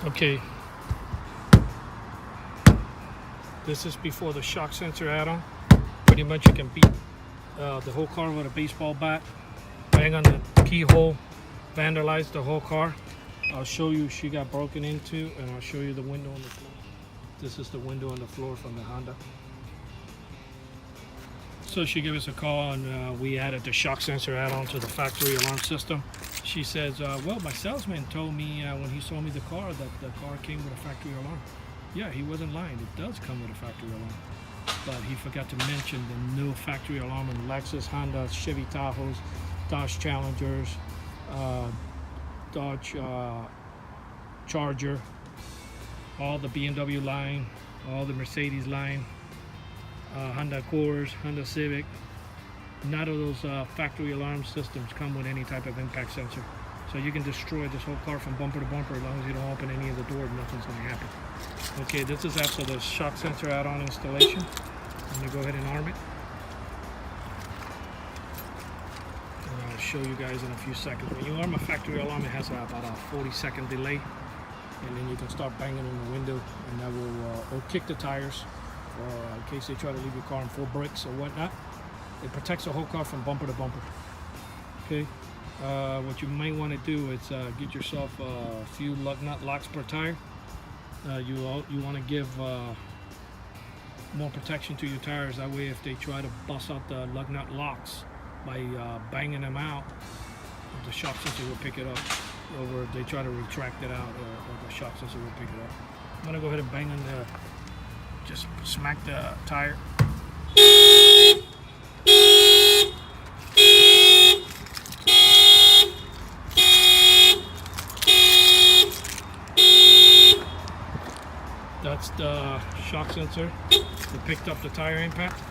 Okay, this is before the shock sensor add-on. Pretty much you can beat the whole car with a baseball bat, bang on the keyhole, vandalize the whole car. I'll show you she got broken into, and I'll show you the window on the floor. This is the window on the floor from the Honda. So she gave us a call, and we added the shock sensor add-on to the factory alarm system. She says, well, my salesman told me when he sold me the car that the car came with a factory alarm. Yeah, he wasn't lying. It does come with a factory alarm. But he forgot to mention the new factory alarm in Lexus, Honda, Chevy Tahoes, Dodge Challengers, Dodge Charger, all the BMW line, all the Mercedes line, Honda Accords, Honda Civic. None of those factory alarm systems come with any type of impact sensor. So you can destroy this whole car from bumper to bumper as long as you don't open any of the doors, nothing's going to happen. Okay, this is after the shock sensor add-on installation. I'm going to go ahead and arm it. And I'll show you guys in a few seconds. When you arm a factory alarm, it has about a 40-second delay. And then you can start banging in the window, and that will or kick the tires, or in case they try to leave your car on full brakes or whatnot. It protects the whole car from bumper to bumper. Okay, what you might want to do is get yourself a few lug nut locks per tire. You want to give more protection to your tires. That way, if they try to bust out the lug nut locks by banging them out, the shock sensor will pick it up. Or if they try to retract it out, or the shock sensor will pick it up. I'm gonna go ahead and bang on the, just smack the tire. That's the shock sensor. It picked up the tire impact,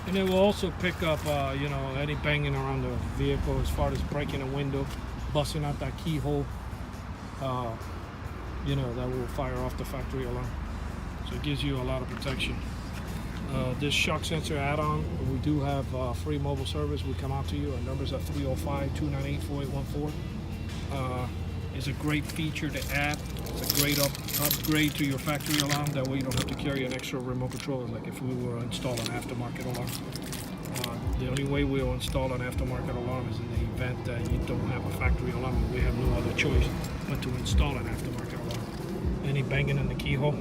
and it will also pick up, any banging around the vehicle as far as breaking a window, busting out that keyhole. That will fire off the factory alarm. So it gives you a lot of protection. This shock sensor add-on, we do have free mobile service. We come out to you. Our numbers are 305-298-4814. It's a great feature to add. It's a great upgrade to your factory alarm. That way you don't have to carry an extra remote control like if we were to install an aftermarket alarm. The only way we'll install an aftermarket alarm is in the event that you don't have a factory alarm and we have no other choice but to install an aftermarket alarm. Any banging in the keyhole?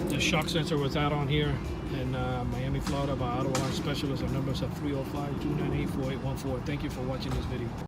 The shock sensor was out on here in Miami, Florida by Auto Alarm Specialist. Our numbers are 305-298-4814. Thank you for watching this video.